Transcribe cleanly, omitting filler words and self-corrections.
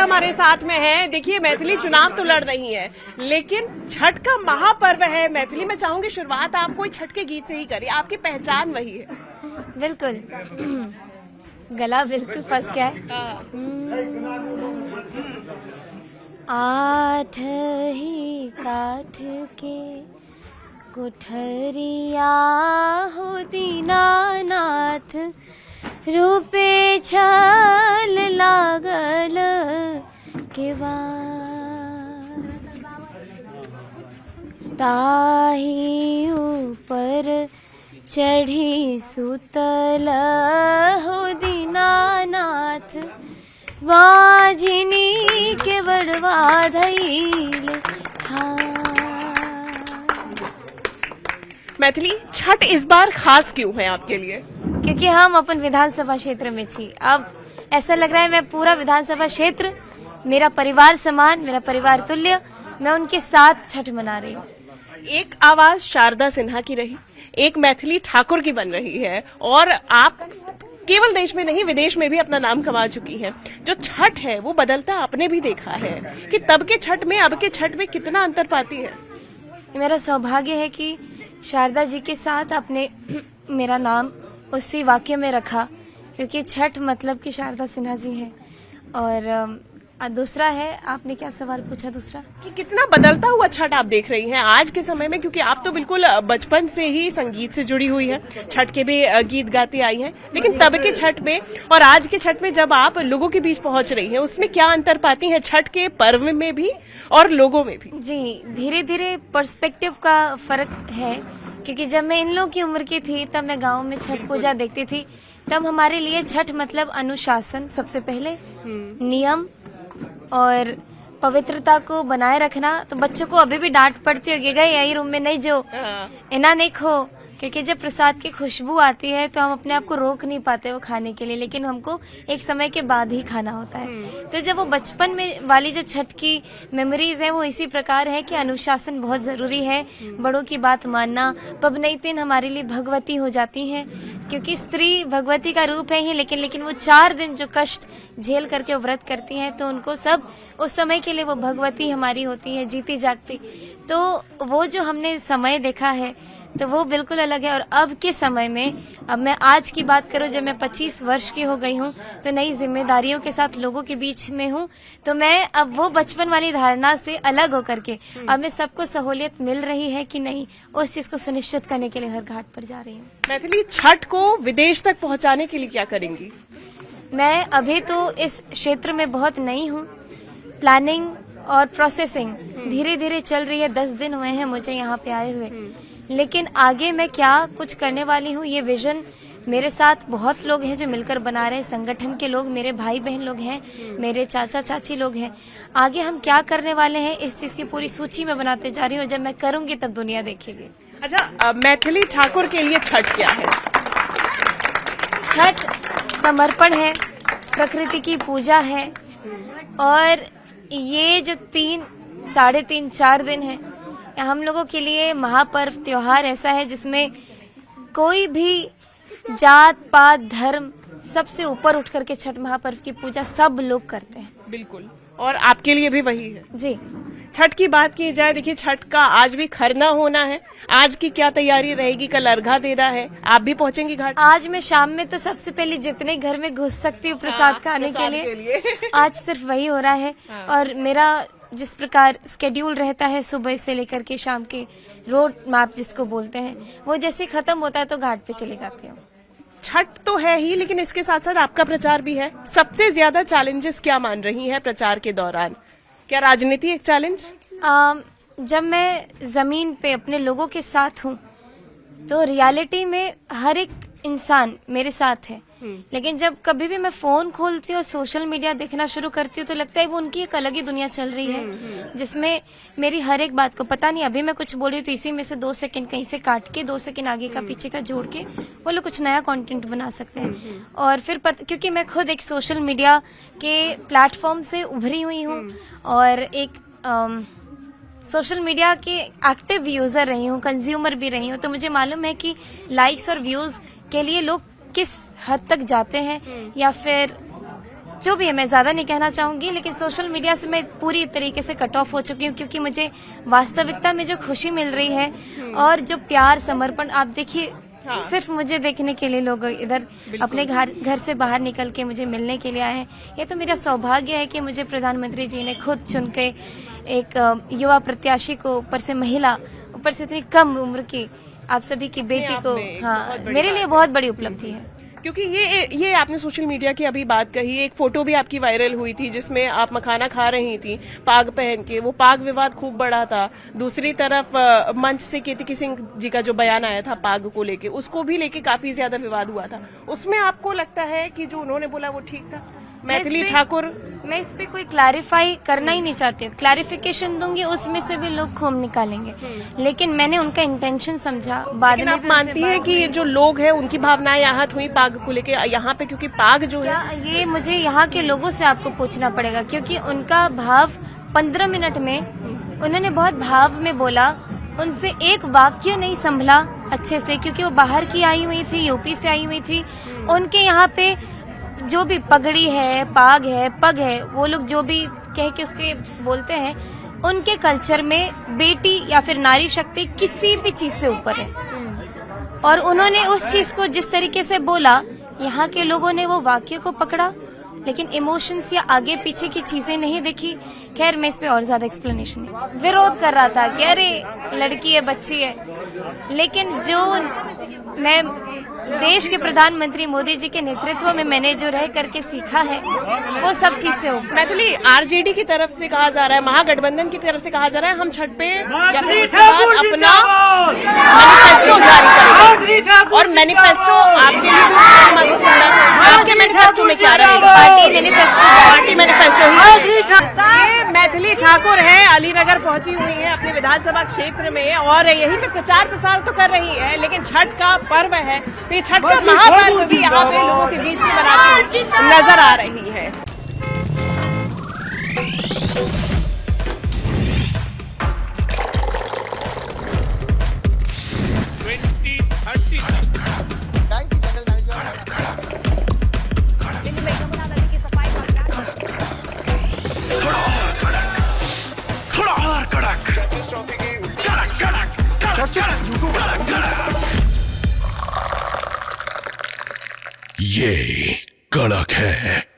हमारे साथ में है। देखिए मैथिली चुनाव तो लड़ रही है, लेकिन छठ का महापर्व है। मैथिली में चाहूंगी शुरुआत आप कोई छठ के गीत से ही करिए, आपकी पहचान वही है। बिल्कुल। गला बिल्कुल फंस गया है। आठ ही काठ के कोठरिया हो दीनानाथ, रूपे छल लागल केवाड़, ताही ऊपर चढ़ी सुतल हो दीनानाथ, बाजिनी के बड़वा धैल था। मैथिली छठ इस बार खास क्यों है आपके लिए? क्योंकि हम अपन विधानसभा क्षेत्र में छी। अब ऐसा लग रहा है मैं पूरा विधानसभा क्षेत्र, मेरा परिवार समान, मेरा परिवार तुल्य, मैं उनके साथ छठ मना रही हूँ। एक आवाज शारदा सिन्हा की रही, एक मैथिली ठाकुर की बन रही है, और आप केवल देश में नहीं विदेश में भी अपना नाम कमा चुकी हैं। जो छठ है वो बदलता आपने भी देखा है कि तब के छठ में अब के छठ में कितना अंतर पाती है। मेरा सौभाग्य है कि शारदा जी के साथ आपने मेरा नाम उसी वाक्य में रखा, क्योंकि छठ मतलब कि शारदा सिन्हा जी हैं। और दूसरा है, आपने क्या सवाल पूछा दूसरा? कि कितना बदलता हुआ छठ आप देख रही हैं आज के समय में, क्योंकि आप तो बिल्कुल बचपन से ही संगीत से जुड़ी हुई हैं, छठ के भी गीत गाती आई हैं, लेकिन तब के छठ में और आज के छठ में जब आप लोगों के बीच पहुंच रही हैं, उसमें क्या अंतर पाती हैं छठ के पर्व में भी और लोगों में भी? जी, धीरे धीरे पर्सपेक्टिव का फर्क है, क्योंकि जब मैं इन लोगों की उम्र की थी तब मैं गाँव में छठ पूजा देखती थी। तब हमारे लिए छठ मतलब अनुशासन, सबसे पहले नियम और पवित्रता को बनाए रखना। तो बच्चों को अभी भी डांट पड़ती होगी, गए यही रूम में नहीं जो इना नहीं खो, क्योंकि जब प्रसाद की खुशबू आती है तो हम अपने आप को रोक नहीं पाते वो खाने के लिए, लेकिन हमको एक समय के बाद ही खाना होता है। तो जब वो बचपन में वाली जो छठ की मेमोरीज है वो इसी प्रकार है कि अनुशासन बहुत जरूरी है, बड़ों की बात मानना। पबनैतिन हमारे लिए भगवती हो जाती हैं, क्योंकि स्त्री भगवती का रूप है ही, लेकिन वो 4 दिन जो कष्ट झेल करके व्रत करती हैं, तो उनको सब उस समय के लिए वो भगवती हमारी होती है, जीती जागती। तो वो जो हमने समय देखा है तो वो बिल्कुल अलग है। और अब के समय में, अब मैं आज की बात करूं, जब मैं 25 वर्ष की हो गई हूं, तो नई जिम्मेदारियों के साथ लोगों के बीच में हूं, तो मैं अब वो बचपन वाली धारणा से अलग होकर के अब मैं सबको सहूलियत मिल रही है कि नहीं, उस चीज को सुनिश्चित करने के लिए हर घाट पर जा रही हूँ। मैथिली छठ को विदेश तक पहुंचाने के लिए क्या करेंगी? मैं अभी तो इस क्षेत्र में बहुत नई हूँ, प्लानिंग और प्रोसेसिंग धीरे धीरे चल रही है। 10 दिन हुए हैं मुझे यहाँ पे आए हुए, लेकिन आगे मैं क्या कुछ करने वाली हूँ, ये विजन मेरे साथ बहुत लोग हैं जो मिलकर बना रहे हैं। संगठन के लोग, मेरे भाई बहन लोग हैं, मेरे चाचा चाची लोग हैं। आगे हम क्या करने वाले हैं इस चीज की पूरी सूची में बनाते जा रही हूँ, और जब मैं करूंगी तब दुनिया देखेगी। अच्छा, मैथिली ठाकुर के लिए छठ क्या है? छठ समर्पण है, प्रकृति की पूजा है, और ये जो 3, 3.5, 4 दिन है, हम लोगों के लिए महापर्व त्योहार ऐसा है जिसमें कोई भी जात पात धर्म सबसे ऊपर उठ करके छठ महापर्व की पूजा सब लोग करते हैं। बिल्कुल, और आपके लिए भी वही है जी। छठ की बात की जाए, देखिए छठ का आज भी खरना होना है, आज की क्या तैयारी रहेगी? कल अर्घा देना है, आप भी पहुंचेंगी घाट? आज मैं शाम में तो सबसे पहले जितने घर में घुस सकती हूँ प्रसाद खाने के लिए आज सिर्फ वही हो रहा है। और मेरा जिस प्रकार स्केड्यूल रहता है सुबह से लेकर के शाम के, रोड मैप जिसको बोलते हैं, वो जैसे खत्म होता है तो घाट पे चले जाती हूँ। छठ तो है ही, लेकिन इसके साथ साथ आपका प्रचार भी है। सबसे ज्यादा चैलेंजेस क्या मान रही हैं प्रचार के दौरान? क्या राजनीति एक चैलेंज? जब मैं जमीन पे अपने लोगों के साथ हूँ तो रियलिटी में हर एक इंसान मेरे साथ है, लेकिन जब कभी भी मैं फोन खोलती हूँ और सोशल मीडिया देखना शुरू करती हूँ तो लगता है वो उनकी एक अलग ही दुनिया चल रही है, जिसमें मेरी हर एक बात को पता नहीं, अभी मैं कुछ बोल रही हूँ तो इसी में से 2 सेकंड कहीं से काट के 2 सेकंड आगे का पीछे का जोड़ के वो लोग कुछ नया कंटेंट बना सकते हैं। और फिर क्योंकि मैं खुद एक सोशल मीडिया के प्लेटफॉर्म से उभरी हुई हूँ और एक सोशल मीडिया के एक्टिव यूजर रही हूँ, कंज्यूमर भी रही हूँ, तो मुझे मालूम है कि लाइक्स और व्यूज के लिए लोग किस हद तक जाते हैं या फिर जो भी है, मैं ज्यादा नहीं कहना चाहूंगी, लेकिन सोशल मीडिया से मैं पूरी तरीके से कट ऑफ हो चुकी हूँ, क्योंकि मुझे वास्तविकता में जो खुशी मिल रही है और जो प्यार समर्पण, आप देखिए सिर्फ मुझे देखने के लिए लोग इधर अपने घर से बाहर निकल के मुझे मिलने के लिए आए हैं। ये तो मेरा सौभाग्य है कि मुझे प्रधानमंत्री जी ने खुद चुन के एक युवा प्रत्याशी को, ऊपर से महिला, ऊपर से इतनी कम उम्र की आप सभी की बेटी को, हाँ, मेरे लिए बहुत बड़ी उपलब्धि है। क्योंकि ये आपने सोशल मीडिया की अभी बात कही, एक फोटो भी आपकी वायरल हुई थी जिसमें आप मखाना खा रही थी पाग पहन के, वो पाग विवाद खूब बड़ा था। दूसरी तरफ मंच से केतकी सिंह जी का जो बयान आया था पाग को लेके, उसको भी लेके काफी ज्यादा विवाद हुआ था। उसमें आपको लगता है कि जो उन्होंने बोला वो ठीक था? मैथिली ठाकुर, मैं इस पे कोई क्लैरिफाई करना ही नहीं चाहती हूँ। क्लैरिफिकेशन दूंगी उसमें से भी लोग खूब निकालेंगे, लेकिन मैंने उनका इंटेंशन समझा। बाद में आप मानती है कि जो लोग हैं उनकी भावनाएं आहत हुई पाग को लेके यहाँ पे? क्योंकि पाग जो है, ये मुझे यहाँ के लोगों से आपको पूछना पड़ेगा, क्योंकि उनका भाव 15 मिनट में उन्होंने बहुत भाव में बोला, उनसे एक वाक्य नहीं संभला अच्छे से, क्योंकि वो बाहर की आई हुई थी, यूपी से आई हुई थी। उनके यहाँ पे जो भी पगड़ी है, पाग है, पग है, वो लोग जो भी कह के उसके बोलते हैं, उनके कल्चर में बेटी या फिर नारी शक्ति किसी भी चीज से ऊपर है। और उन्होंने उस चीज को जिस तरीके से बोला, यहाँ के लोगों ने वो वाक्य को पकड़ा, लेकिन इमोशंस या आगे पीछे की चीजें नहीं देखी। खैर, मैं इस पे और ज्यादा एक्सप्लेनेशन नहीं, विरोध कर रहा था कि अरे लड़की है, बच्ची है, लेकिन जो मैं देश के प्रधानमंत्री मोदी जी के नेतृत्व में मैंने जो रह करके सीखा है, वो सब चीज से ऊपर। मैथिली, आरजेडी की तरफ से कहा जा रहा है, महागठबंधन की तरफ से कहा जा रहा है, हम छठ पे या फिर उसके बाद अपना मैनिफेस्टो जारी करेंगे। और मैनिफेस्टो आपके लिए भी महत्वपूर्ण है। आपके मैनिफेस्टो में क्या रहेगा? पार्टी मैनिफेस्टो ही। ये मैथिली ठाकुर है, अलीनगर पहुंची हुई है अपने विधानसभा क्षेत्र में, और यहीं पे प्रचार प्रसार तो कर रही है, लेकिन छठ का पर्व है, तो ये छठ का महापर्व भी यहाँ पे लोगों के बीच में मनाती हुई नजर आ रही है। ये कड़क है।